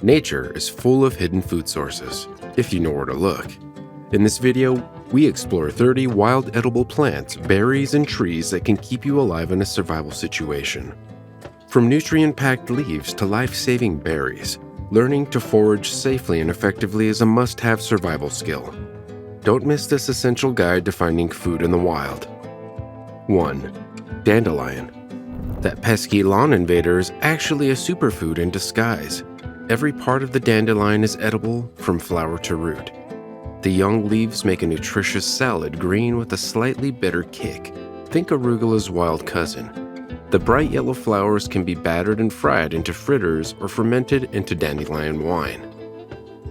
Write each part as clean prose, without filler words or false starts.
Nature is full of hidden food sources, if you know where to look. In this video, we explore 30 wild edible plants, berries, and trees that can keep you alive in a survival situation. From nutrient-packed leaves to life-saving berries, learning to forage safely and effectively is a must-have survival skill. Don't miss this essential guide to finding food in the wild. 1. Dandelion. That pesky lawn invader is actually a superfood in disguise. Every part of the dandelion is edible from flower to root. The young leaves make a nutritious salad green with a slightly bitter kick. Think arugula's wild cousin. The bright yellow flowers can be battered and fried into fritters or fermented into dandelion wine.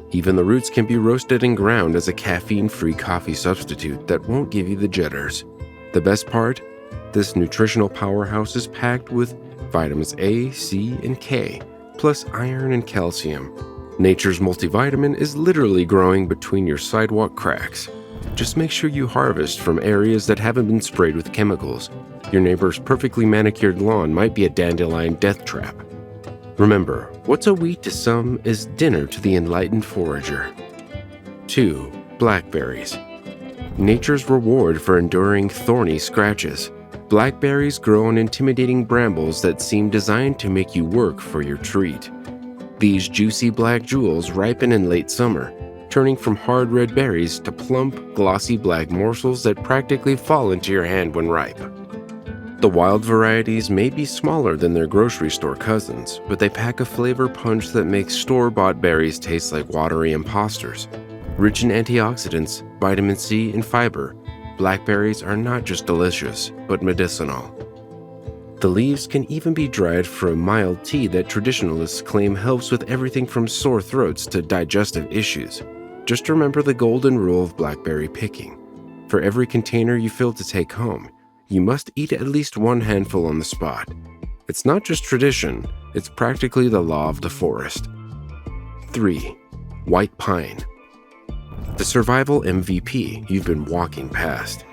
Even the roots can be roasted and ground as a caffeine-free coffee substitute that won't give you the jitters. The best part? This nutritional powerhouse is packed with vitamins A, C, and K, plus iron and calcium. Nature's multivitamin is literally growing between your sidewalk cracks. Just make sure you harvest from areas that haven't been sprayed with chemicals. Your neighbor's perfectly manicured lawn might be a dandelion death trap. Remember, what's a wheat to some is dinner to the enlightened forager. 2. Blackberries. Nature's reward for enduring thorny scratches. Blackberries grow on intimidating brambles that seem designed to make you work for your treat. These juicy black jewels ripen in late summer, turning from hard red berries to plump, glossy black morsels that practically fall into your hand when ripe. The wild varieties may be smaller than their grocery store cousins, but they pack a flavor punch that makes store-bought berries taste like watery imposters. Rich in antioxidants, vitamin C, and fiber, blackberries are not just delicious, but medicinal. The leaves can even be dried for a mild tea that traditionalists claim helps with everything from sore throats to digestive issues. Just remember the golden rule of blackberry picking. For every container you fill to take home, you must eat at least one handful on the spot. It's not just tradition, it's practically the law of the forest. 3. White pine. The survival MVP you've been walking past.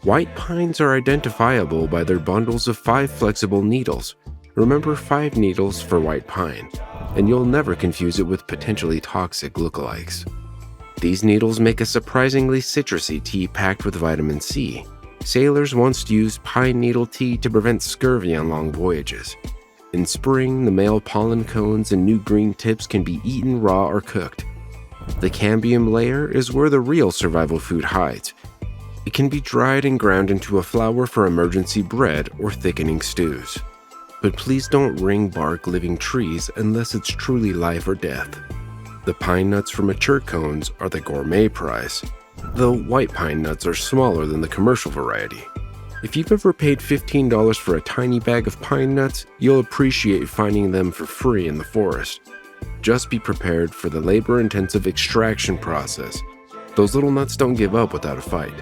White pines are identifiable by their bundles of 5 flexible needles. Remember 5 needles for white pine, and you'll never confuse it with potentially toxic lookalikes. These needles make a surprisingly citrusy tea packed with vitamin C. Sailors once used pine needle tea to prevent scurvy on long voyages. In spring, the male pollen cones and new green tips can be eaten raw or cooked. The cambium layer is where the real survival food hides. It can be dried and ground into a flour for emergency bread or thickening stews. But please don't ring bark living trees unless it's truly life or death. The pine nuts for mature cones are the gourmet prize. The white pine nuts are smaller than the commercial variety. If you've ever paid $15 for a tiny bag of pine nuts, you'll appreciate finding them for free in the forest. Just be prepared for the labor-intensive extraction process. Those little nuts don't give up without a fight.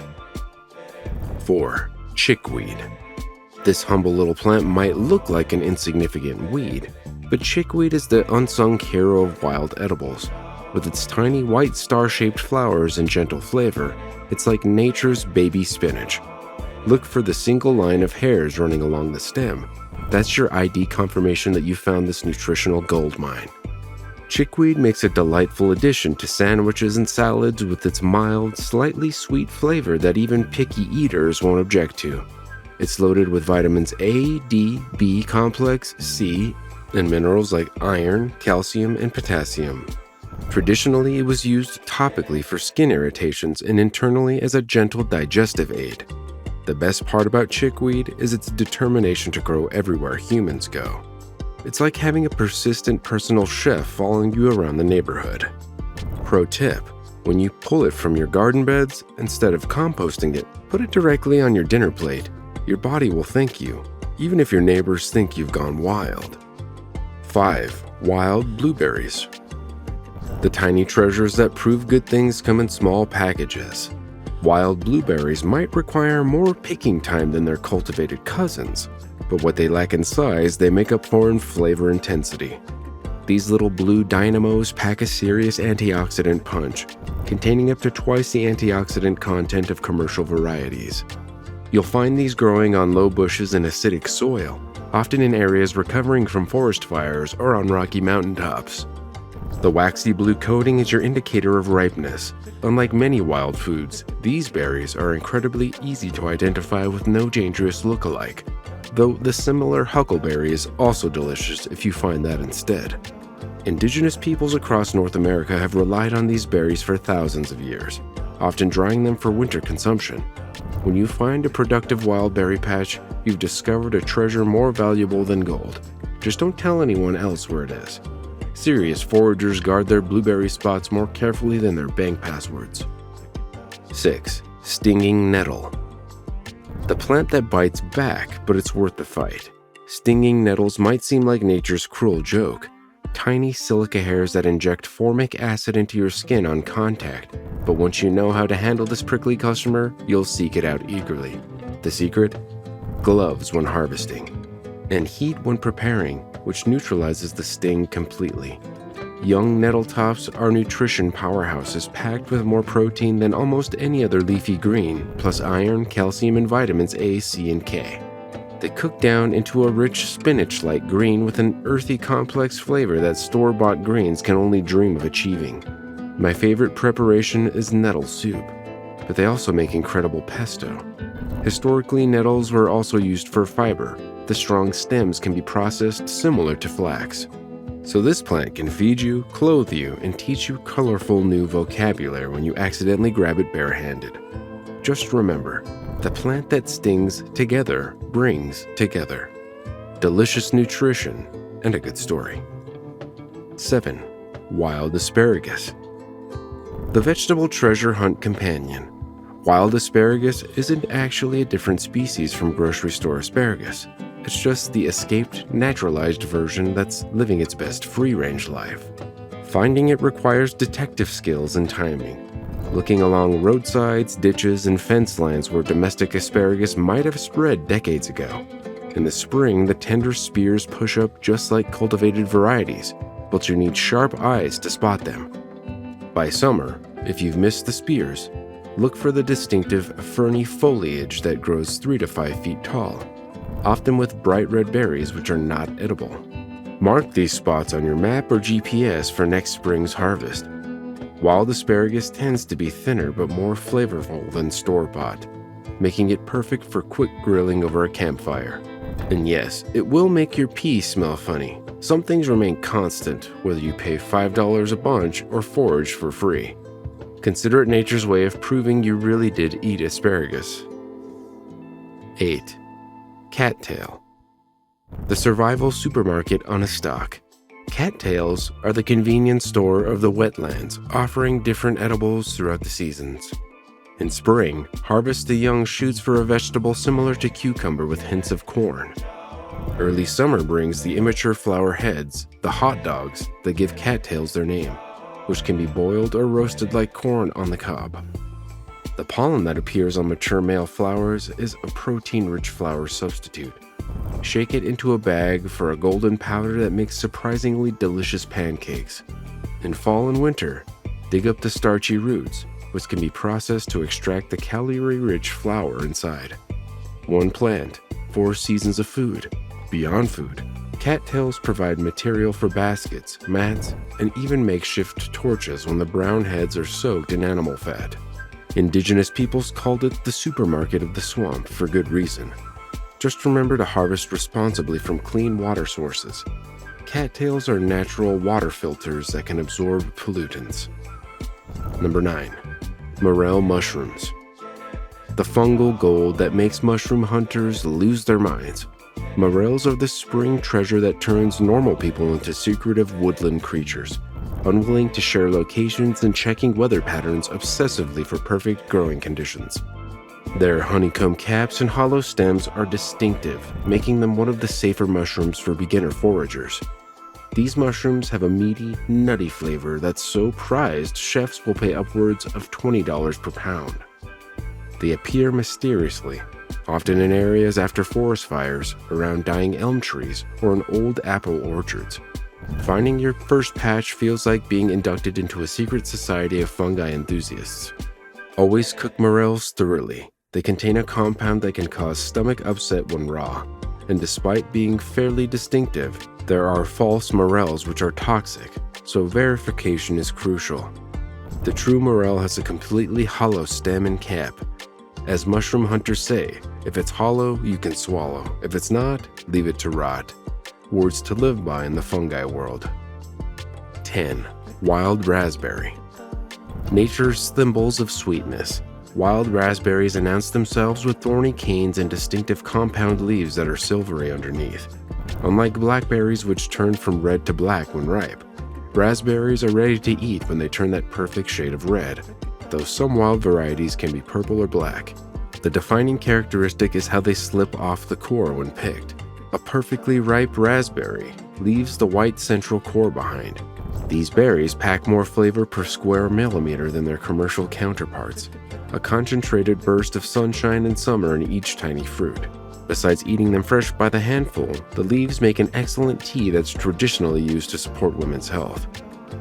4. Chickweed. This humble little plant might look like an insignificant weed, but chickweed is the unsung hero of wild edibles. With its tiny white star-shaped flowers and gentle flavor, it's like nature's baby spinach. Look for the single line of hairs running along the stem. That's your ID confirmation that you found this nutritional goldmine. Chickweed makes a delightful addition to sandwiches and salads with its mild, slightly sweet flavor that even picky eaters won't object to. It's loaded with vitamins A, D, B complex, C, and minerals like iron, calcium, and potassium. Traditionally, it was used topically for skin irritations and internally as a gentle digestive aid. The best part about chickweed is its determination to grow everywhere humans go. It's like having a persistent personal chef following you around the neighborhood. Pro tip: when you pull it from your garden beds, instead of composting it, put it directly on your dinner plate. Your body will thank you, even if your neighbors think you've gone wild. 5. Wild blueberries. The tiny treasures that prove good things come in small packages. Wild blueberries might require more picking time than their cultivated cousins, but what they lack in size, they make up for in flavor intensity. These little blue dynamos pack a serious antioxidant punch, containing up to twice the antioxidant content of commercial varieties. You'll find these growing on low bushes in acidic soil, often in areas recovering from forest fires or on rocky mountaintops. The waxy blue coating is your indicator of ripeness. Unlike many wild foods, these berries are incredibly easy to identify with no dangerous look-alike, though the similar huckleberry is also delicious if you find that instead. Indigenous peoples across North America have relied on these berries for thousands of years, often drying them for winter consumption. When you find a productive wild berry patch, you've discovered a treasure more valuable than gold. Just don't tell anyone else where it is. Serious foragers guard their blueberry spots more carefully than their bank passwords. 6. Stinging nettle. The plant that bites back, but it's worth the fight. Stinging nettles might seem like nature's cruel joke. Tiny silica hairs that inject formic acid into your skin on contact. But once you know how to handle this prickly customer, you'll seek it out eagerly. The secret? Gloves when harvesting. And heat when preparing, which neutralizes the sting completely. Young nettle tops are nutrition powerhouses packed with more protein than almost any other leafy green, plus iron, calcium, and vitamins A, C, and K. They cook down into a rich spinach-like green with an earthy, complex flavor that store-bought greens can only dream of achieving. My favorite preparation is nettle soup, but they also make incredible pesto. Historically, nettles were also used for fiber. The strong stems can be processed similar to flax. So this plant can feed you, clothe you, and teach you colorful new vocabulary when you accidentally grab it barehanded. Just remember, the plant that stings together brings together delicious nutrition and a good story. 7. Wild asparagus. The vegetable treasure hunt companion. Wild asparagus isn't actually a different species from grocery store asparagus. It's just the escaped, naturalized version that's living its best free-range life. Finding it requires detective skills and timing. Looking along roadsides, ditches, and fence lines where domestic asparagus might have spread decades ago. In the spring, the tender spears push up just like cultivated varieties, but you need sharp eyes to spot them. By summer, if you've missed the spears, look for the distinctive ferny foliage that grows 3 to 5 feet tall, often with bright red berries which are not edible. Mark these spots on your map or GPS for next spring's harvest. Wild asparagus tends to be thinner but more flavorful than store-bought, making it perfect for quick grilling over a campfire. And yes, it will make your pee smell funny. Some things remain constant, whether you pay $5 a bunch or forage for free. Consider it nature's way of proving you really did eat asparagus. 8. Cattail. The survival supermarket on a stalk. Cattails are the convenience store of the wetlands, offering different edibles throughout the seasons. In spring, harvest the young shoots for a vegetable similar to cucumber with hints of corn. Early summer brings the immature flower heads, the hot dogs that give cattails their name, which can be boiled or roasted like corn on the cob. The pollen that appears on mature male flowers is a protein-rich flower substitute. Shake it into a bag for a golden powder that makes surprisingly delicious pancakes. In fall and winter, dig up the starchy roots, which can be processed to extract the calorie-rich flour inside. One plant, 4 seasons of food. Beyond food, cattails provide material for baskets, mats, and even makeshift torches when the brown heads are soaked in animal fat. Indigenous peoples called it the supermarket of the swamp for good reason. Just remember to harvest responsibly from clean water sources. Cattails are natural water filters that can absorb pollutants. Number 9. Morel mushrooms. The fungal gold that makes mushroom hunters lose their minds. Morels are the spring treasure that turns normal people into secretive woodland creatures, unwilling to share locations and checking weather patterns obsessively for perfect growing conditions. Their honeycomb caps and hollow stems are distinctive, making them one of the safer mushrooms for beginner foragers. These mushrooms have a meaty, nutty flavor that's so prized chefs will pay upwards of $20 per pound. They appear mysteriously, often in areas after forest fires, around dying elm trees, or in old apple orchards. Finding your first patch feels like being inducted into a secret society of fungi enthusiasts. Always cook morels thoroughly. They contain a compound that can cause stomach upset when raw, and despite being fairly distinctive, there are false morels which are toxic, so verification is crucial. The true morel has a completely hollow stem and cap. As mushroom hunters say, if it's hollow, you can swallow. If it's not, leave it to rot. Words to live by in the fungi world. 10. Wild raspberry. Nature's symbols of sweetness. Wild raspberries announce themselves with thorny canes and distinctive compound leaves that are silvery underneath. Unlike blackberries, which turn from red to black when ripe, raspberries are ready to eat when they turn that perfect shade of red, though some wild varieties can be purple or black. The defining characteristic is how they slip off the core when picked. A perfectly ripe raspberry leaves the white central core behind. These berries pack more flavor per square millimeter than their commercial counterparts, a concentrated burst of sunshine and summer in each tiny fruit. Besides eating them fresh by the handful, the leaves make an excellent tea that's traditionally used to support women's health.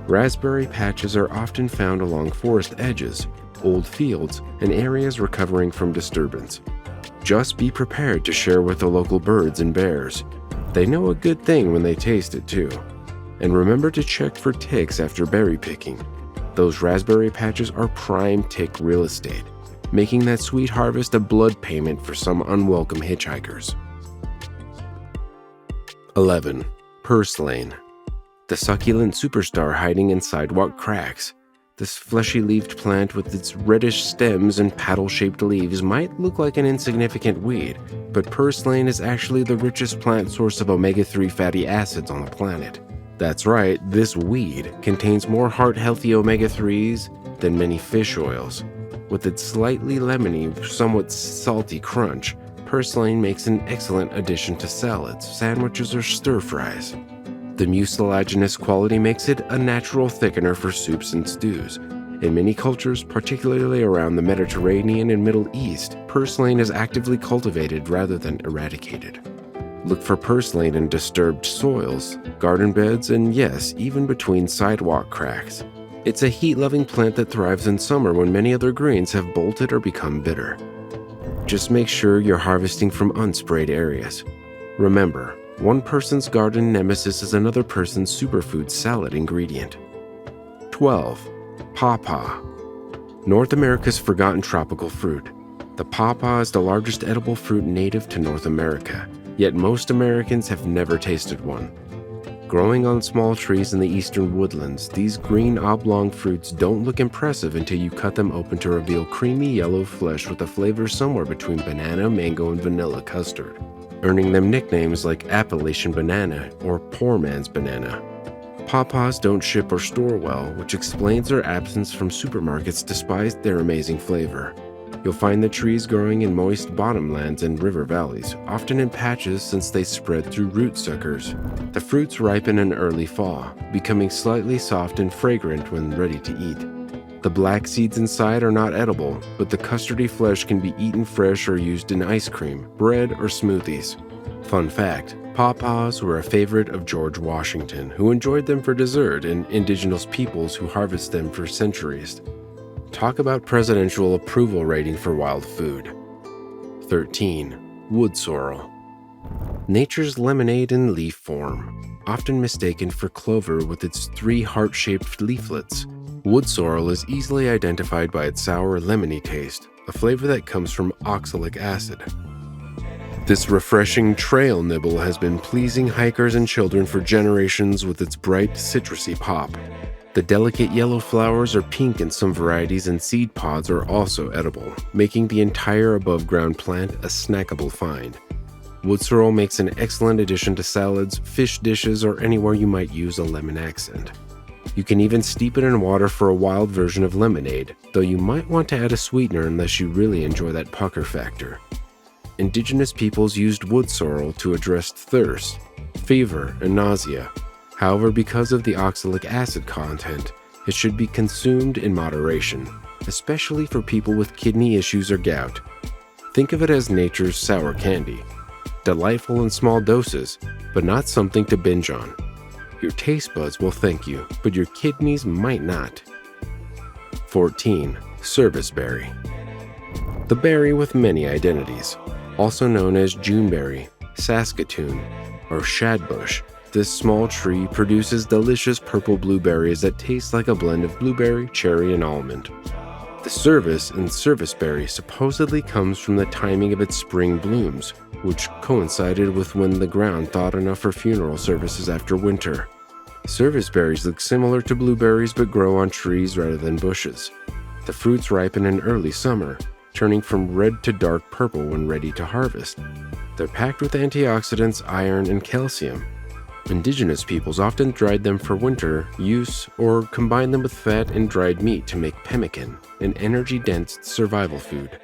Raspberry patches are often found along forest edges, old fields, and areas recovering from disturbance. Just be prepared to share with the local birds and bears. They know a good thing when they taste it too. And remember to check for ticks after berry picking. Those raspberry patches are prime tick real estate, making that sweet harvest a blood payment for some unwelcome hitchhikers. 11. Purslane. The succulent superstar hiding in sidewalk cracks. This fleshy-leaved plant with its reddish stems and paddle-shaped leaves might look like an insignificant weed, but purslane is actually the richest plant source of omega-3 fatty acids on the planet. That's right, this weed contains more heart-healthy omega-3s than many fish oils. With its slightly lemony, somewhat salty crunch, purslane makes an excellent addition to salads, sandwiches, or stir-fries. The mucilaginous quality makes it a natural thickener for soups and stews. In many cultures, particularly around the Mediterranean and Middle East, purslane is actively cultivated rather than eradicated. Look for purslane in disturbed soils, garden beds, and yes, even between sidewalk cracks. It's a heat-loving plant that thrives in summer when many other greens have bolted or become bitter. Just make sure you're harvesting from unsprayed areas. Remember, one person's garden nemesis is another person's superfood salad ingredient. 12. Pawpaw. North America's forgotten tropical fruit. The pawpaw is the largest edible fruit native to North America, yet most Americans have never tasted one. Growing on small trees in the eastern woodlands, these green oblong fruits don't look impressive until you cut them open to reveal creamy yellow flesh with a flavor somewhere between banana, mango, and vanilla custard, earning them nicknames like Appalachian banana or poor man's banana. Pawpaws don't ship or store well, which explains their absence from supermarkets despite their amazing flavor. You'll find the trees growing in moist bottomlands and river valleys, often in patches since they spread through root suckers. The fruits ripen in early fall, becoming slightly soft and fragrant when ready to eat. The black seeds inside are not edible, but the custardy flesh can be eaten fresh or used in ice cream, bread, or smoothies. Fun fact, pawpaws were a favorite of George Washington, who enjoyed them for dessert, and indigenous peoples who harvest them for centuries. Talk about presidential approval rating for wild food. 13. Wood sorrel. Nature's lemonade in leaf form, often mistaken for clover with its 3 heart-shaped leaflets. Wood sorrel is easily identified by its sour lemony taste, a flavor that comes from oxalic acid. This refreshing trail nibble has been pleasing hikers and children for generations with its bright citrusy pop. The delicate yellow flowers are pink in some varieties, and seed pods are also edible, making the entire above-ground plant a snackable find. Wood sorrel makes an excellent addition to salads, fish dishes, or anywhere you might use a lemon accent. You can even steep it in water for a wild version of lemonade, though you might want to add a sweetener unless you really enjoy that pucker factor. Indigenous peoples used wood sorrel to address thirst, fever, and nausea. However, because of the oxalic acid content, it should be consumed in moderation, especially for people with kidney issues or gout. Think of it as nature's sour candy. Delightful in small doses, but not something to binge on. Your taste buds will thank you, but your kidneys might not. 14. Serviceberry. The berry with many identities, also known as Juneberry, Saskatoon, or Shadbush. this small tree produces delicious purple blueberries that taste like a blend of blueberry, cherry, and almond. The service in serviceberry supposedly comes from the timing of its spring blooms, which coincided with when the ground thawed enough for funeral services after winter. Serviceberries look similar to blueberries but grow on trees rather than bushes. The fruits ripen in early summer, turning from red to dark purple when ready to harvest. They're packed with antioxidants, iron, and calcium. Indigenous peoples often dried them for winter use or combined them with fat and dried meat to make pemmican, an energy-dense survival food.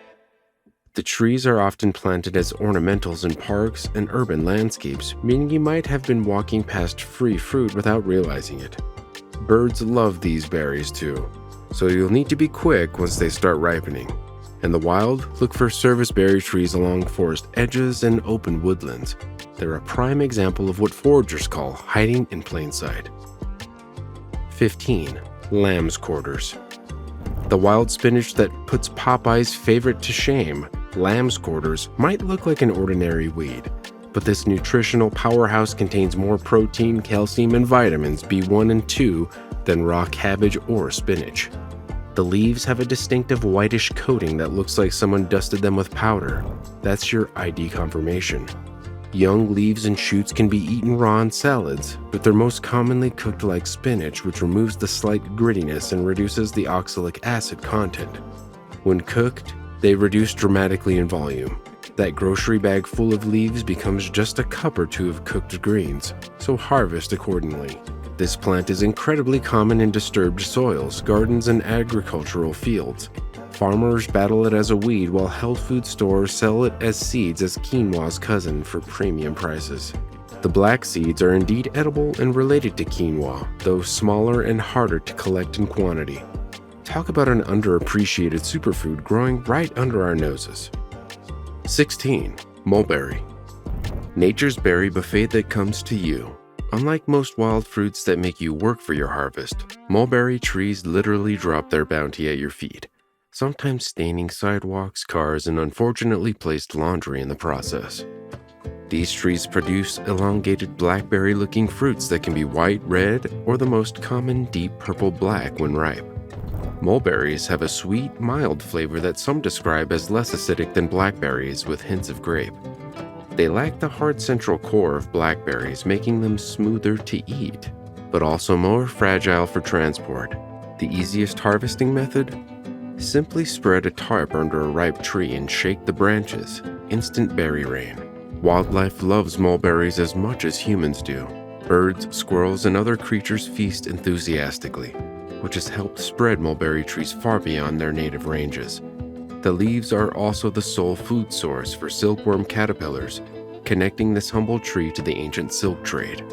The trees are often planted as ornamentals in parks and urban landscapes, meaning you might have been walking past free fruit without realizing it. Birds love these berries too, so you'll need to be quick once they start ripening. In the wild, look for serviceberry trees along forest edges and open woodlands. They're a prime example of what foragers call hiding in plain sight. 15. Lamb's quarters. The wild spinach that puts Popeye's favorite to shame, lamb's quarters, might look like an ordinary weed, but this nutritional powerhouse contains more protein, calcium, and vitamins B1 and 2 than raw cabbage or spinach. The leaves have a distinctive whitish coating that looks like someone dusted them with powder. That's your ID confirmation. Young leaves and shoots can be eaten raw in salads, but they're most commonly cooked like spinach, which removes the slight grittiness and reduces the oxalic acid content. When cooked, they reduce dramatically in volume. That grocery bag full of leaves becomes just a cup or two of cooked greens, so harvest accordingly. This plant is incredibly common in disturbed soils, gardens, and agricultural fields. Farmers battle it as a weed while health food stores sell it as seeds as quinoa's cousin for premium prices. The black seeds are indeed edible and related to quinoa, though smaller and harder to collect in quantity. Talk about an underappreciated superfood growing right under our noses. 16. Mulberry. Nature's berry buffet that comes to you. Unlike most wild fruits that make you work for your harvest, mulberry trees literally drop their bounty at your feet, sometimes staining sidewalks, cars, and unfortunately placed laundry in the process. These trees produce elongated blackberry-looking fruits that can be white, red, or the most common deep purple-black when ripe. Mulberries have a sweet, mild flavor that some describe as less acidic than blackberries with hints of grape. They lack the hard central core of blackberries, making them smoother to eat, but also more fragile for transport. The easiest harvesting method? Simply spread a tarp under a ripe tree and shake the branches. Instant berry rain. Wildlife loves mulberries as much as humans do. Birds, squirrels, and other creatures feast enthusiastically, which has helped spread mulberry trees far beyond their native ranges. The leaves are also the sole food source for silkworm caterpillars, connecting this humble tree to the ancient silk trade.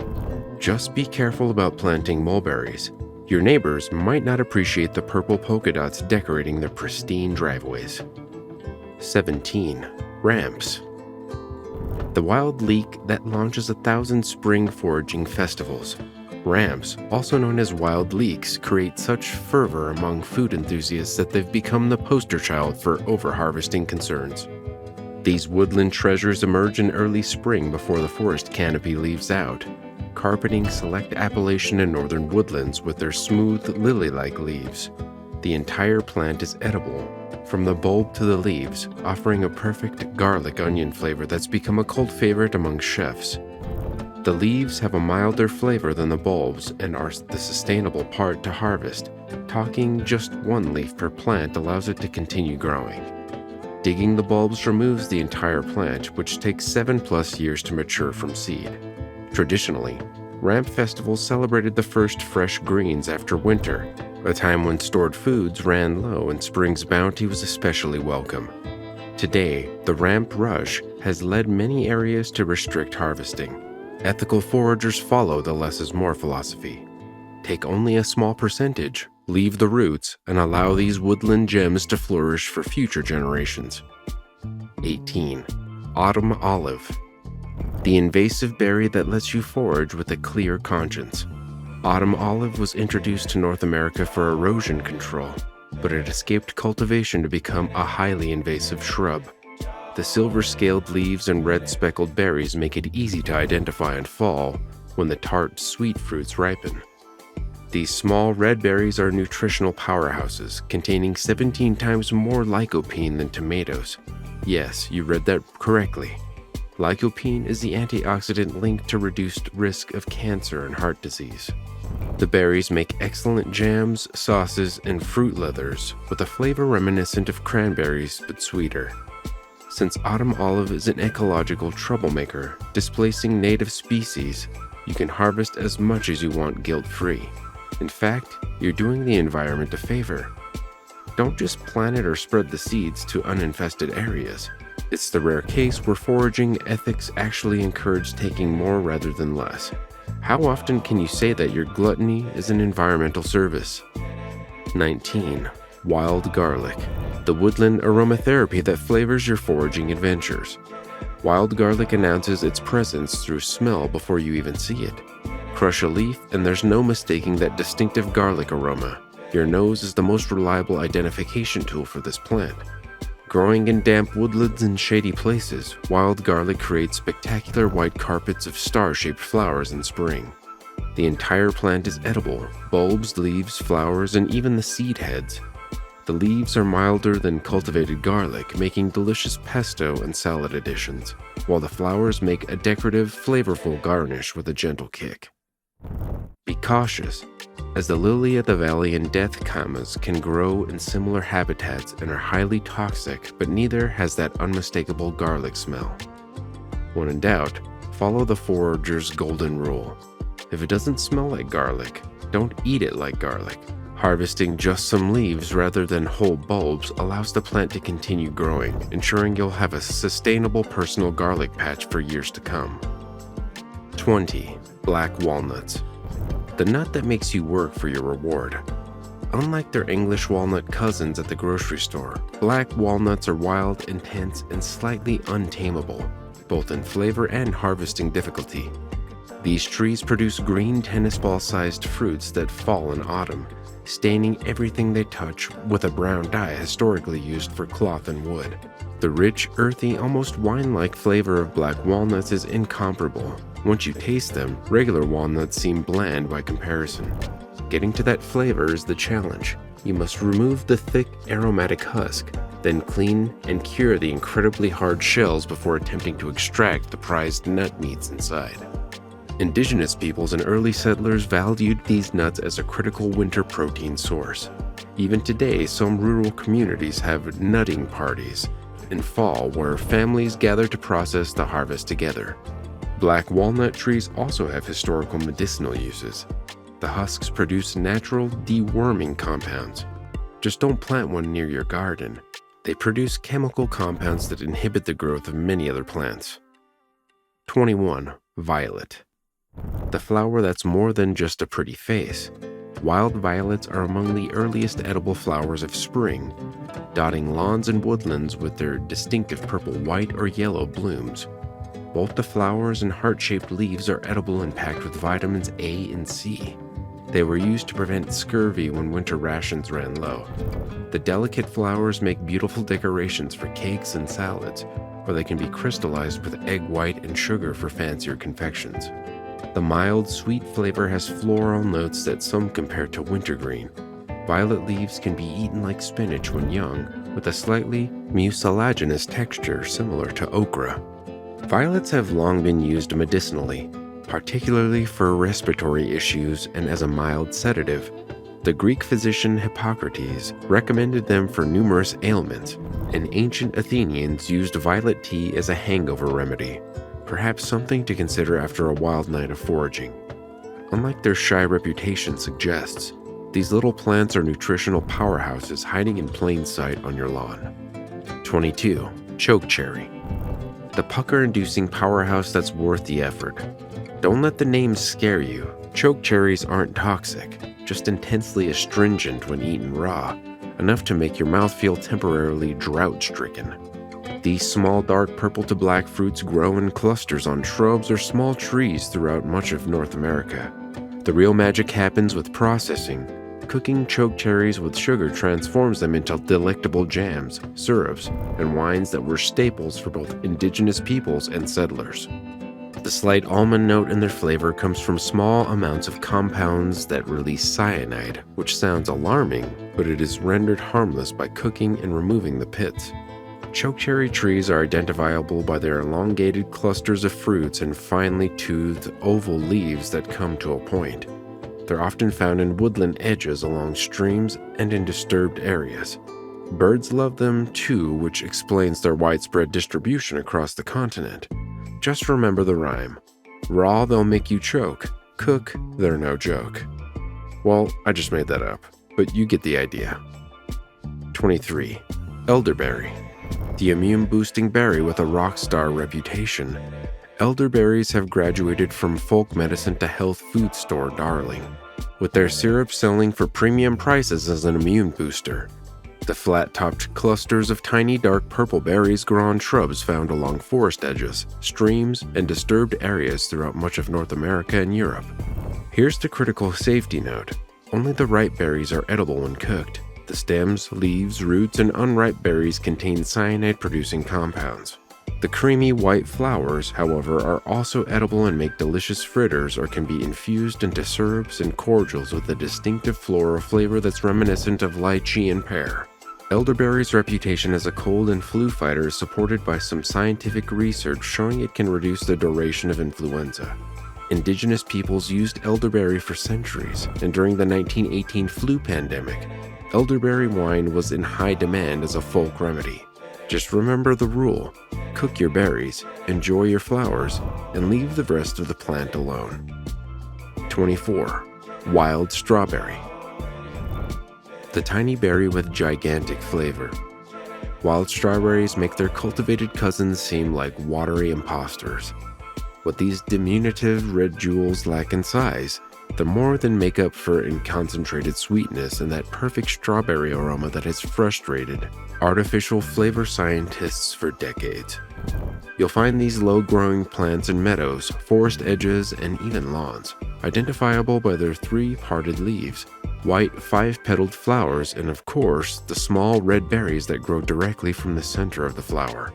Just be careful about planting mulberries. Your neighbors might not appreciate the purple polka dots decorating their pristine driveways. 17. Ramps. The wild leek that launches 1,000 spring foraging festivals. Ramps, also known as wild leeks, create such fervor among food enthusiasts that they've become the poster child for over-harvesting concerns. These woodland treasures emerge in early spring before the forest canopy leaves out, carpeting select Appalachian and northern woodlands with their smooth, lily-like leaves. The entire plant is edible, from the bulb to the leaves, offering a perfect garlic-onion flavor that's become a cult favorite among chefs. The leaves have a milder flavor than the bulbs and are the sustainable part to harvest. Talking just one leaf per plant allows it to continue growing. Digging the bulbs removes the entire plant, which takes 7+ years to mature from seed. Traditionally, ramp festivals celebrated the first fresh greens after winter, a time when stored foods ran low and spring's bounty was especially welcome. Today, the ramp rush has led many areas to restrict harvesting. Ethical foragers follow the less is more philosophy. Take only a small percentage, leave the roots, and allow these woodland gems to flourish for future generations. 18. Autumn olive. The invasive berry that lets you forage with a clear conscience. Autumn olive was introduced to North America for erosion control, but it escaped cultivation to become a highly invasive shrub. The silver-scaled leaves and red speckled berries make it easy to identify in fall, when the tart, sweet fruits ripen. These small red berries are nutritional powerhouses, containing 17 times more lycopene than tomatoes. Yes, you read that correctly. Lycopene is the antioxidant linked to reduced risk of cancer and heart disease. The berries make excellent jams, sauces, and fruit leathers, with a flavor reminiscent of cranberries but sweeter. Since autumn olive is an ecological troublemaker, displacing native species, you can harvest as much as you want guilt-free. In fact, you're doing the environment a favor. Don't just plant it or spread the seeds to uninfested areas. It's the rare case where foraging ethics actually encourage taking more rather than less. How often can you say that your gluttony is an environmental service? 19. Wild garlic, the woodland aromatherapy that flavors your foraging adventures. Wild garlic announces its presence through smell before you even see it. Crush a leaf and there's no mistaking that distinctive garlic aroma. Your nose is the most reliable identification tool for this plant. Growing in damp woodlands and shady places, wild garlic creates spectacular white carpets of star-shaped flowers in spring. The entire plant is edible: bulbs, leaves, flowers, and even the seed heads. The leaves are milder than cultivated garlic, making delicious pesto and salad additions, while the flowers make a decorative, flavorful garnish with a gentle kick. Be cautious, as the lily of the valley and death camas can grow in similar habitats and are highly toxic, but neither has that unmistakable garlic smell. When in doubt, follow the forager's golden rule. If it doesn't smell like garlic, don't eat it like garlic. Harvesting just some leaves rather than whole bulbs allows the plant to continue growing, ensuring you'll have a sustainable personal garlic patch for years to come. 20. Black walnuts, the nut that makes you work for your reward. Unlike their English walnut cousins at the grocery store, black walnuts are wild, intense, and slightly untamable, both in flavor and harvesting difficulty. These trees produce green tennis ball-sized fruits that fall in autumn, staining everything they touch with a brown dye historically used for cloth and wood. The rich, earthy, almost wine-like flavor of black walnuts is incomparable. Once you taste them, regular walnuts seem bland by comparison. Getting to that flavor is the challenge. You must remove the thick, aromatic husk, then clean and cure the incredibly hard shells before attempting to extract the prized nut meats inside. Indigenous peoples and early settlers valued these nuts as a critical winter protein source. Even today, some rural communities have nutting parties in fall where families gather to process the harvest together. Black walnut trees also have historical medicinal uses. The husks produce natural deworming compounds. Just don't plant one near your garden. They produce chemical compounds that inhibit the growth of many other plants. 21. Violet, the flower that's more than just a pretty face. Wild violets are among the earliest edible flowers of spring, dotting lawns and woodlands with their distinctive purple, white, or yellow blooms. Both the flowers and heart-shaped leaves are edible and packed with vitamins A and C. They were used to prevent scurvy when winter rations ran low. The delicate flowers make beautiful decorations for cakes and salads, or they can be crystallized with egg white and sugar for fancier confections. The mild, sweet flavor has floral notes that some compare to wintergreen. Violet leaves can be eaten like spinach when young, with a slightly mucilaginous texture similar to okra. Violets have long been used medicinally, particularly for respiratory issues and as a mild sedative. The Greek physician Hippocrates recommended them for numerous ailments, and ancient Athenians used violet tea as a hangover remedy. Perhaps something to consider after a wild night of foraging. Unlike their shy reputation suggests, these little plants are nutritional powerhouses hiding in plain sight on your lawn. 22. Chokecherry, the pucker-inducing powerhouse that's worth the effort. Don't let the name scare you. Chokecherries aren't toxic, just intensely astringent when eaten raw, enough to make your mouth feel temporarily drought-stricken. These small dark purple to black fruits grow in clusters on shrubs or small trees throughout much of North America. The real magic happens with processing. Cooking chokecherries with sugar transforms them into delectable jams, syrups, and wines that were staples for both indigenous peoples and settlers. The slight almond note in their flavor comes from small amounts of compounds that release cyanide, which sounds alarming, but it is rendered harmless by cooking and removing the pits. Chokecherry trees are identifiable by their elongated clusters of fruits and finely toothed oval leaves that come to a point. They're often found in woodland edges along streams and in disturbed areas. Birds love them too, which explains their widespread distribution across the continent. Just remember the rhyme. Raw, they'll make you choke. Cook, they're no joke. Well, I just made that up, but you get the idea. 23. Elderberry. The immune-boosting berry with a rock star reputation. Elderberries have graduated from folk medicine to health food store darling, with their syrup selling for premium prices as an immune booster. The flat-topped clusters of tiny dark purple berries grow on shrubs found along forest edges, streams, and disturbed areas throughout much of North America and Europe. Here's the critical safety note. Only the ripe berries are edible when cooked. The stems, leaves, roots, and unripe berries contain cyanide-producing compounds. The creamy white flowers, however, are also edible and make delicious fritters or can be infused into syrups and cordials with a distinctive floral flavor that's reminiscent of lychee and pear. Elderberry's reputation as a cold and flu fighter is supported by some scientific research showing it can reduce the duration of influenza. Indigenous peoples used elderberry for centuries, and during the 1918 flu pandemic, elderberry wine was in high demand as a folk remedy. Just remember the rule: cook your berries, enjoy your flowers, and leave the rest of the plant alone. 24. Wild strawberry. The tiny berry with gigantic flavor. Wild strawberries make their cultivated cousins seem like watery imposters. What these diminutive red jewels lack in size, the more than make up for in concentrated sweetness and that perfect strawberry aroma that has frustrated artificial flavor scientists for decades. You'll find these low-growing plants in meadows, forest edges, and even lawns, identifiable by their three-parted leaves, white five-petaled flowers, and of course, the small red berries that grow directly from the center of the flower.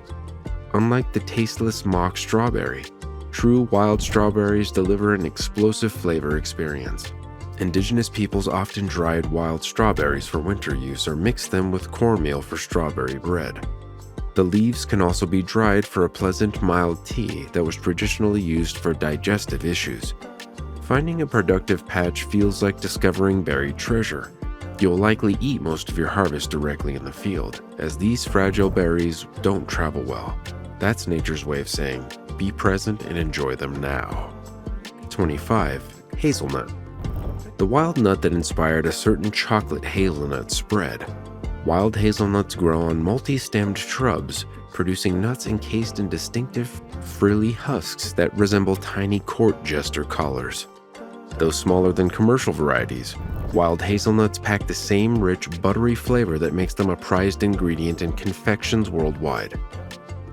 Unlike the tasteless mock strawberry, true wild strawberries deliver an explosive flavor experience. Indigenous peoples often dried wild strawberries for winter use or mixed them with cornmeal for strawberry bread. The leaves can also be dried for a pleasant, mild tea that was traditionally used for digestive issues. Finding a productive patch feels like discovering buried treasure. You'll likely eat most of your harvest directly in the field, as these fragile berries don't travel well. That's nature's way of saying, be present and enjoy them now. 25. Hazelnut. The wild nut that inspired a certain chocolate hazelnut spread. Wild hazelnuts grow on multi-stemmed shrubs, producing nuts encased in distinctive, frilly husks that resemble tiny court jester collars. Though smaller than commercial varieties, wild hazelnuts pack the same rich, buttery flavor that makes them a prized ingredient in confections worldwide.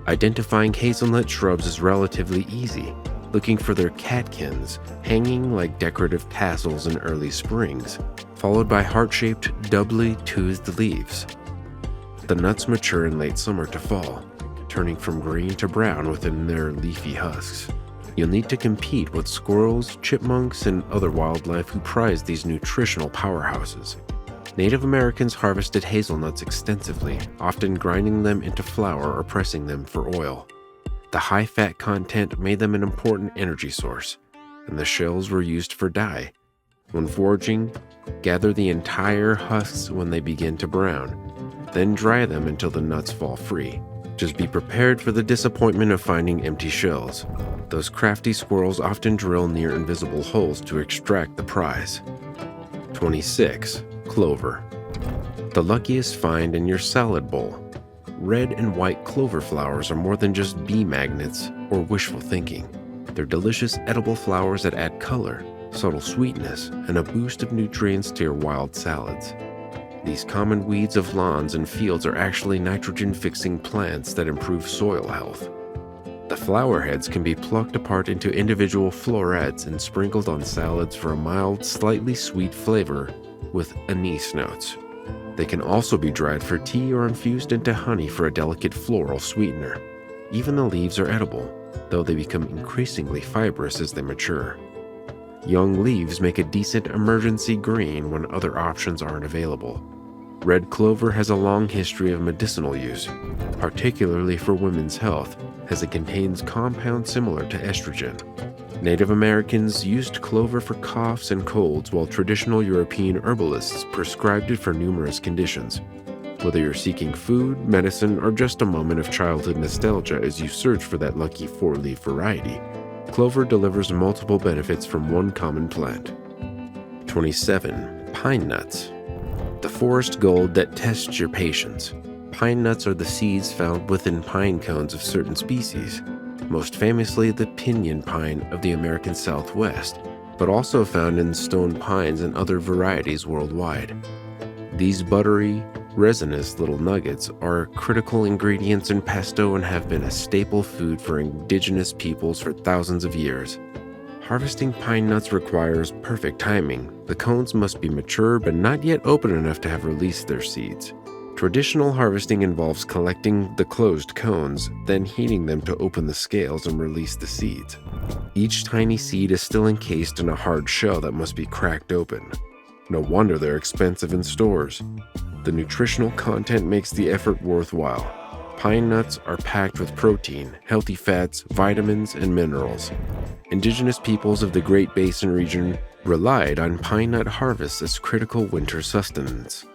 Identifying hazelnut shrubs is relatively easy, looking for their catkins, hanging like decorative tassels in early springs, followed by heart-shaped, doubly toothed leaves. The nuts mature in late summer to fall, turning from green to brown within their leafy husks. You'll need to compete with squirrels, chipmunks, and other wildlife who prize these nutritional powerhouses. Native Americans harvested hazelnuts extensively, often grinding them into flour or pressing them for oil. The high fat content made them an important energy source, and the shells were used for dye. When foraging, gather the entire husks when they begin to brown, then dry them until the nuts fall free. Just be prepared for the disappointment of finding empty shells. Those crafty squirrels often drill near invisible holes to extract the prize. 26. Clover. The luckiest find in your salad bowl. Red and white clover flowers are more than just bee magnets or wishful thinking. They're delicious edible flowers that add color, subtle sweetness, and a boost of nutrients to your wild salads. These common weeds of lawns and fields are actually nitrogen-fixing plants that improve soil health. The flower heads can be plucked apart into individual florets and sprinkled on salads for a mild, slightly sweet flavor with anise notes. They can also be dried for tea or infused into honey for a delicate floral sweetener. Even the leaves are edible, though they become increasingly fibrous as they mature. Young leaves make a decent emergency green when other options aren't available. Red clover has a long history of medicinal use, particularly for women's health, as it contains compounds similar to estrogen. Native Americans used clover for coughs and colds, while traditional European herbalists prescribed it for numerous conditions. Whether you're seeking food, medicine, or just a moment of childhood nostalgia as you search for that lucky four-leaf variety, clover delivers multiple benefits from one common plant. 27. Pine nuts. The forest gold that tests your patience. Pine nuts are the seeds found within pine cones of certain species, most famously the pinyon pine of the American Southwest, but also found in stone pines and other varieties worldwide. These buttery, resinous little nuggets are critical ingredients in pesto and have been a staple food for indigenous peoples for thousands of years. Harvesting pine nuts requires perfect timing. The cones must be mature but not yet open enough to have released their seeds. Traditional harvesting involves collecting the closed cones, then heating them to open the scales and release the seeds. Each tiny seed is still encased in a hard shell that must be cracked open. No wonder they're expensive in stores. The nutritional content makes the effort worthwhile. Pine nuts are packed with protein, healthy fats, vitamins, and minerals. Indigenous peoples of the Great Basin region relied on pine nut harvests as critical winter sustenance,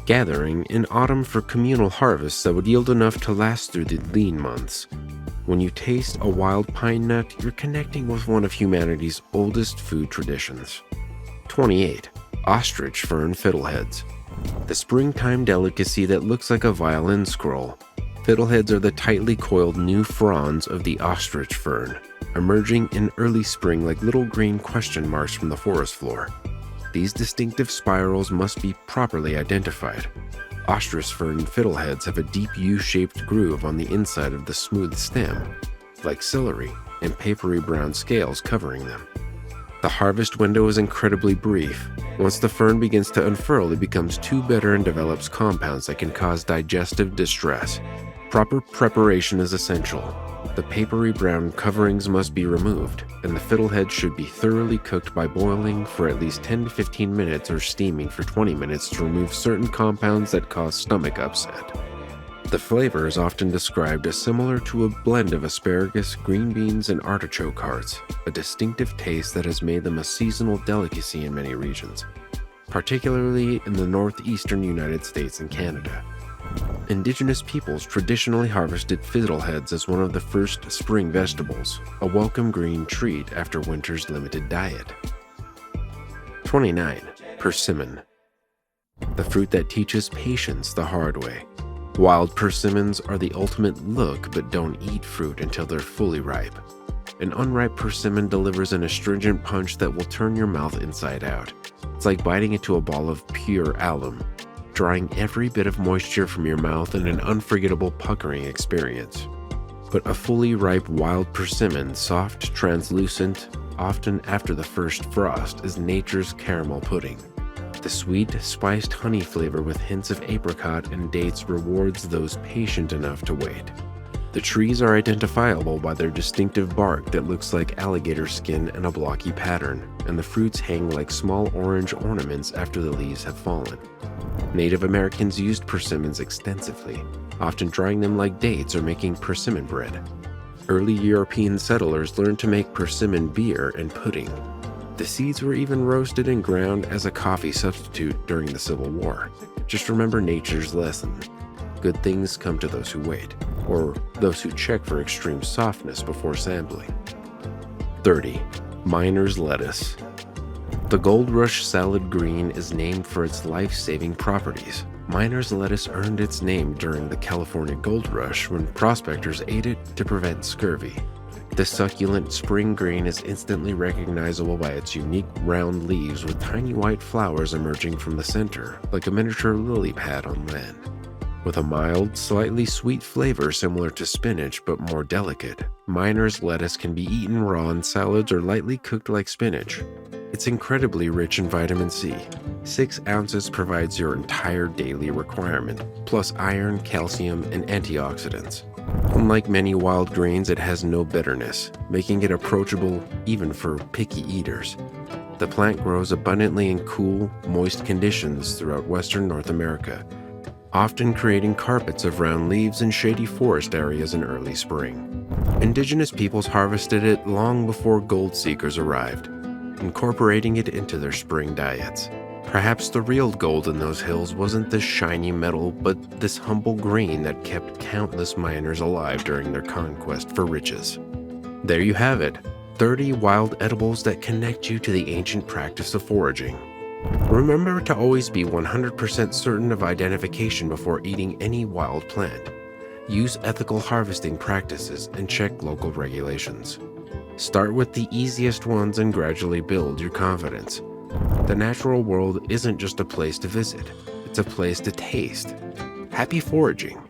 gathering in autumn for communal harvests that would yield enough to last through the lean months. When you taste a wild pine nut, you're connecting with one of humanity's oldest food traditions. 28. Ostrich fern fiddleheads. The springtime delicacy that looks like a violin scroll. Fiddleheads are the tightly coiled new fronds of the ostrich fern, emerging in early spring like little green question marks from the forest floor. These distinctive spirals must be properly identified. Ostrich fern fiddleheads have a deep U-shaped groove on the inside of the smooth stem, like celery, and papery brown scales covering them. The harvest window is incredibly brief. Once the fern begins to unfurl, it becomes too bitter and develops compounds that can cause digestive distress. Proper preparation is essential. The papery brown coverings must be removed, and the fiddlehead should be thoroughly cooked by boiling for at least 10 to 15 minutes or steaming for 20 minutes to remove certain compounds that cause stomach upset. The flavor is often described as similar to a blend of asparagus, green beans, and artichoke hearts, a distinctive taste that has made them a seasonal delicacy in many regions, particularly in the northeastern United States and Canada. Indigenous peoples traditionally harvested fiddleheads as one of the first spring vegetables, a welcome green treat after winter's limited diet. 29. Persimmon. The fruit that teaches patience the hard way. Wild persimmons are the ultimate look but don't eat fruit until they're fully ripe. An unripe persimmon delivers an astringent punch that will turn your mouth inside out. It's like biting into a ball of pure alum, drawing every bit of moisture from your mouth in an unforgettable puckering experience. But a fully ripe wild persimmon, soft, translucent, often after the first frost, is nature's caramel pudding. The sweet, spiced honey flavor with hints of apricot and dates rewards those patient enough to wait. The trees are identifiable by their distinctive bark that looks like alligator skin in a blocky pattern, and the fruits hang like small orange ornaments after the leaves have fallen. Native Americans used persimmons extensively, often drying them like dates or making persimmon bread. Early European settlers learned to make persimmon beer and pudding. The seeds were even roasted and ground as a coffee substitute during the Civil War. Just remember nature's lesson. Good things come to those who wait, or those who check for extreme softness before sampling. 30. Miner's lettuce. The Gold Rush salad green is named for its life-saving properties. Miner's lettuce earned its name during the California Gold Rush when prospectors ate it to prevent scurvy. The succulent spring green is instantly recognizable by its unique round leaves with tiny white flowers emerging from the center, like a miniature lily pad on land. With a mild, slightly sweet flavor similar to spinach but more delicate, Miner's lettuce can be eaten raw in salads or lightly cooked like spinach. It's incredibly rich in vitamin C. 6 ounces provides your entire daily requirement, plus iron, calcium, and antioxidants. Unlike many wild grains, it has no bitterness, making it approachable even for picky eaters. The plant grows abundantly in cool, moist conditions throughout western North America, often creating carpets of round leaves in shady forest areas in early spring. Indigenous peoples harvested it long before gold seekers arrived, incorporating it into their spring diets. Perhaps the real gold in those hills wasn't this shiny metal, but this humble grain that kept countless miners alive during their conquest for riches. There you have it, 30 wild edibles that connect you to the ancient practice of foraging. Remember to always be 100% certain of identification before eating any wild plant. Use ethical harvesting practices and check local regulations. Start with the easiest ones and gradually build your confidence. The natural world isn't just a place to visit, it's a place to taste. Happy foraging!